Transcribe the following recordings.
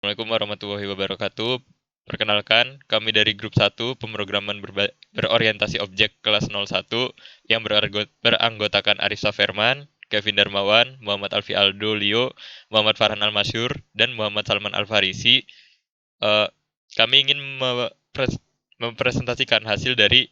Assalamualaikum warahmatullahi wabarakatuh. Perkenalkan, kami dari grup 1 pemrograman berorientasi objek kelas 01 yang beranggotakan Arif Saferman, Kevin Darmawan, Muhammad Alfi Aldo Leo, Muhammad Farhan Al-Masyur, dan Muhammad Salman Al-Farisi. Eh, Kami ingin mempresentasikan hasil dari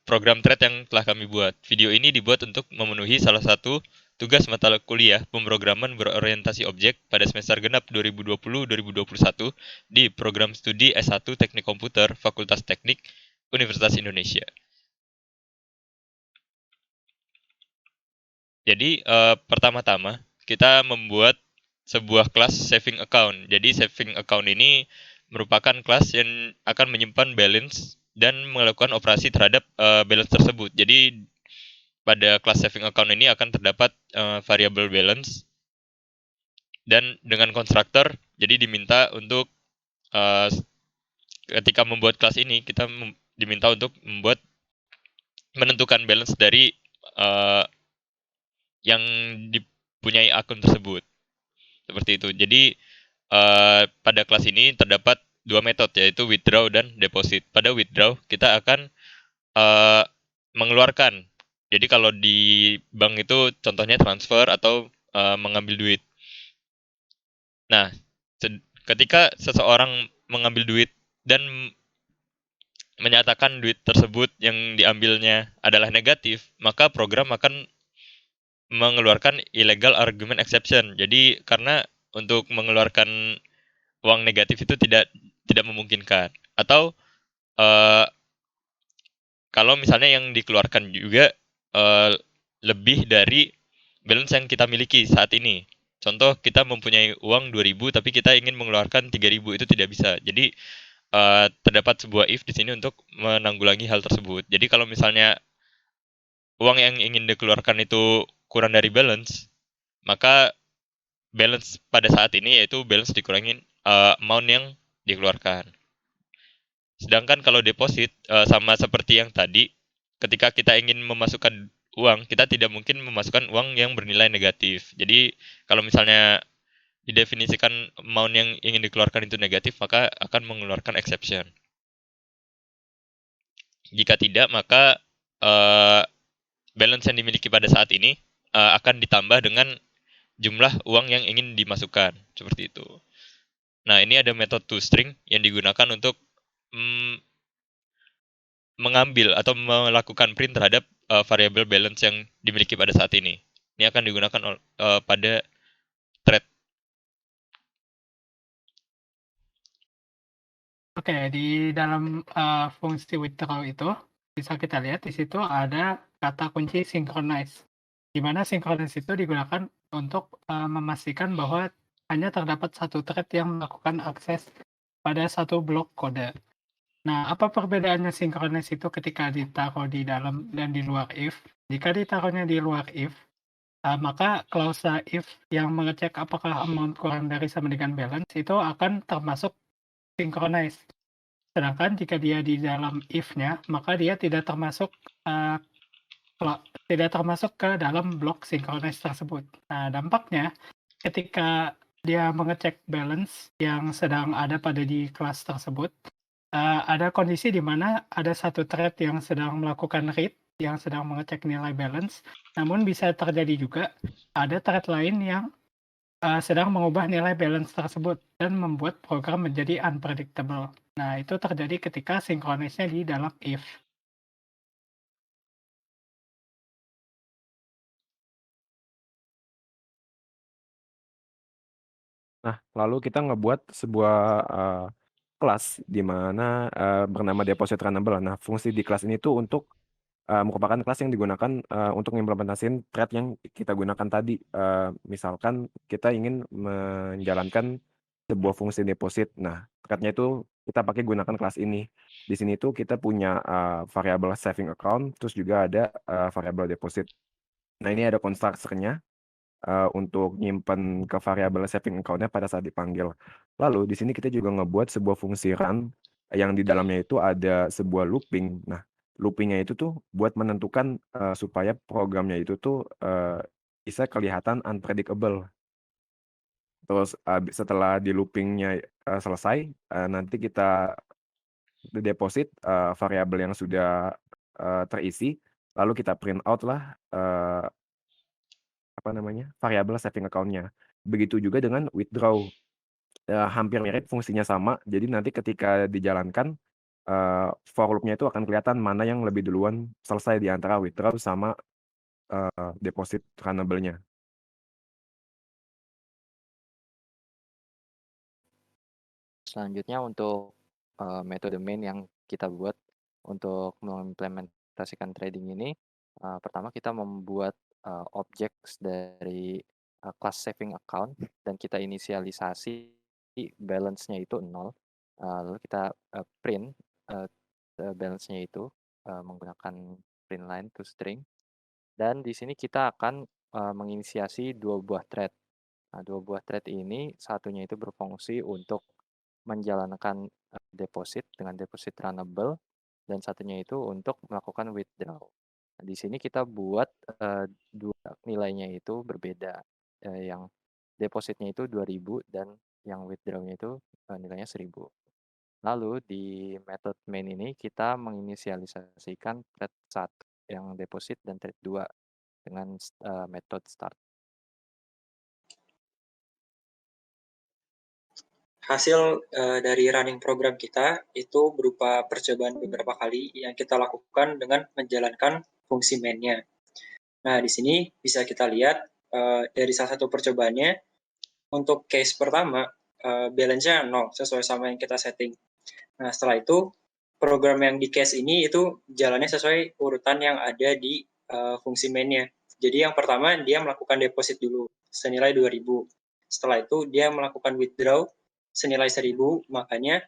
program thread yang telah kami buat. Video ini dibuat untuk memenuhi salah satu tugas mata kuliah pemrograman berorientasi objek pada semester genap 2020-2021 di program studi S1 Teknik Komputer Fakultas Teknik Universitas Indonesia. Jadi, pertama-tama kita membuat sebuah kelas saving account. Jadi, saving account ini merupakan kelas yang akan menyimpan balance dan melakukan operasi terhadap balance tersebut. Jadi, pada kelas saving account ini akan terdapat variable balance dan dengan konstruktor jadi diminta untuk uh, ketika membuat kelas ini kita diminta untuk menentukan balance dari uh, yang dipunyai akun tersebut seperti itu. Jadi pada kelas ini terdapat dua metode yaitu withdraw dan deposit. Pada withdraw kita akan uh, mengeluarkan. Jadi kalau di bank itu contohnya transfer atau mengambil duit. Nah, ketika seseorang mengambil duit dan menyatakan duit tersebut yang diambilnya adalah negatif, maka program akan mengeluarkan illegal argument exception. Jadi karena untuk mengeluarkan uang negatif itu tidak memungkinkan. Atau uh, kalau misalnya yang dikeluarkan juga uh, lebih dari balance yang kita miliki saat ini. Contoh kita mempunyai uang 2.000 tapi kita ingin mengeluarkan 3.000 itu tidak bisa. Jadi terdapat sebuah if di sini untuk menanggulangi hal tersebut. Jadi kalau misalnya uang yang ingin dikeluarkan itu kurang dari balance, maka balance pada saat ini yaitu balance dikurangin amount yang dikeluarkan. Sedangkan kalau deposit sama seperti yang tadi, ketika kita ingin memasukkan uang, kita tidak mungkin memasukkan uang yang bernilai negatif. Jadi kalau misalnya didefinisikan amount yang ingin dikeluarkan itu negatif, maka akan mengeluarkan exception. Jika tidak, maka balance yang dimiliki pada saat ini akan ditambah dengan jumlah uang yang ingin dimasukkan. Seperti itu. Nah, ini ada metode toString yang digunakan untuk mm, mengambil atau melakukan print terhadap variable balance yang dimiliki pada saat ini. Ini akan digunakan pada thread. Oke, di dalam fungsi withdraw itu bisa kita lihat di situ ada kata kunci synchronize. Di mana synchronize itu digunakan untuk memastikan bahwa hanya terdapat satu thread yang melakukan akses pada satu blok kode. Nah, apa perbedaannya synchronize itu ketika ditaruh di dalam dan di luar if? Jika ditaruhnya di luar if, maka klausa if yang mengecek apakah amount kurang dari sama dengan balance itu akan termasuk synchronize. Sedangkan jika dia di dalam if-nya, maka dia uh, tidak termasuk ke dalam blok synchronize tersebut. Nah, dampaknya ketika dia mengecek balance yang sedang ada pada di kelas tersebut, ada kondisi di mana ada satu thread yang sedang melakukan read, yang sedang mengecek nilai balance, namun bisa terjadi juga ada thread lain yang sedang mengubah nilai balance tersebut dan membuat program menjadi unpredictable. Nah, itu terjadi ketika sinkronisnya di dalam if. Nah, lalu kita ngebuat sebuah kelas di mana bernama deposit runnable. Nah, fungsi di kelas ini tuh untuk merupakan kelas yang digunakan untuk mengimplementasikan thread yang kita gunakan tadi. Misalkan kita ingin menjalankan sebuah fungsi deposit. Nah, threadnya itu kita pakai gunakan kelas ini. Di sini tuh kita punya variable saving account, terus juga ada variable deposit. Nah, ini ada konstruktornya untuk nyimpen ke variabel saving account-nya pada saat dipanggil. Lalu di sini kita juga ngebuat sebuah fungsi run yang di dalamnya itu ada sebuah looping. Nah, loopingnya itu tuh buat menentukan supaya programnya itu tuh bisa kelihatan unpredictable. Terus setelah di loopingnya selesai, nanti kita deposit variabel yang sudah terisi, lalu kita print out lah variabel saving account-nya. Begitu juga dengan withdraw, hampir mirip, fungsinya sama. Jadi nanti ketika dijalankan, for loop-nya itu akan kelihatan mana yang lebih duluan selesai di antara withdraw sama deposit runnable-nya. Selanjutnya untuk metode main yang kita buat untuk mengimplementasikan trading ini, pertama kita membuat objects dari class saving account dan kita inisialisasi balance-nya itu 0. Lalu kita print balance-nya itu menggunakan print line to string. Dan di sini kita akan menginisiasi 2 buah thread. Nah, 2 buah thread ini satunya itu berfungsi untuk menjalankan deposit dengan deposit runnable dan satunya itu untuk melakukan withdraw. Nah, di sini kita buat dua nilainya itu berbeda. Yang depositnya itu 2000 dan yang withdrawnya itu nilainya 1000. Lalu di method main ini kita menginisialisasikan thread 1 yang deposit dan thread 2 dengan method start. Hasil dari running program kita itu berupa percobaan beberapa kali yang kita lakukan dengan menjalankan fungsi main-nya. Nah, di sini bisa kita lihat dari salah satu percobaannya, untuk case pertama, balance-nya 0, sesuai sama yang kita setting. Nah, setelah itu, program yang di case ini itu jalannya sesuai urutan yang ada di fungsi main-nya. Jadi yang pertama, dia melakukan deposit dulu, senilai 2000. Setelah itu, dia melakukan withdraw senilai 1000, makanya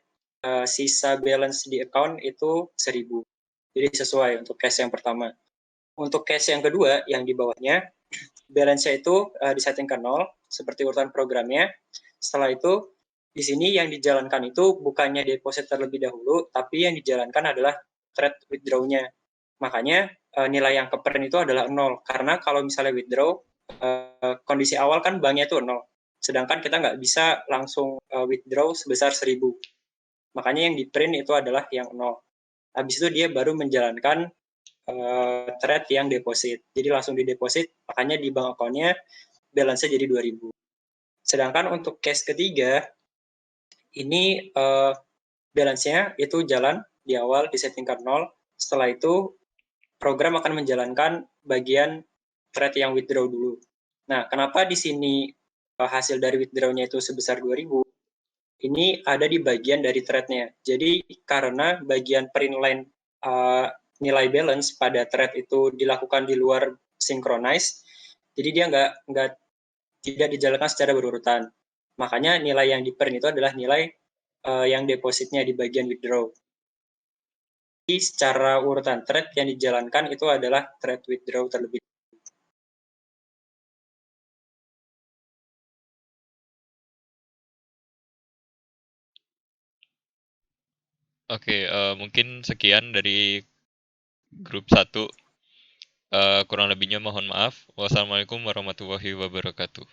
sisa balance di account itu 1000. Jadi sesuai untuk case yang pertama. Untuk case yang kedua, yang di bawahnya, balance-nya itu disetting ke 0, seperti urutan programnya. Setelah itu, di sini yang dijalankan itu bukannya deposit terlebih dahulu, tapi yang dijalankan adalah thread withdraw-nya. Makanya nilai yang ke-print itu adalah 0, karena kalau misalnya withdraw, kondisi awal kan banknya itu 0. Sedangkan kita nggak bisa langsung withdraw sebesar 1000. Makanya yang di print itu adalah yang 0. Habis itu dia baru menjalankan thread yang deposit. Jadi langsung di deposit, makanya di bank account-nya balance-nya jadi 2000. Sedangkan untuk case ketiga, ini balance-nya itu jalan di awal di setting ke 0. Setelah itu program akan menjalankan bagian thread yang withdraw dulu. Nah, kenapa di sini hasil dari withdraw-nya itu sebesar 2000, ini ada di bagian dari thread-nya. Jadi karena bagian print line nilai balance pada thread itu dilakukan di luar synchronize, jadi dia tidak dijalankan secara berurutan. Makanya nilai yang di print itu adalah nilai yang depositnya di bagian withdraw. Jadi secara urutan thread yang dijalankan itu adalah thread withdraw terlebih. Oke, mungkin sekian dari grup 1. Kurang lebihnya mohon maaf. Wassalamualaikum warahmatullahi wabarakatuh.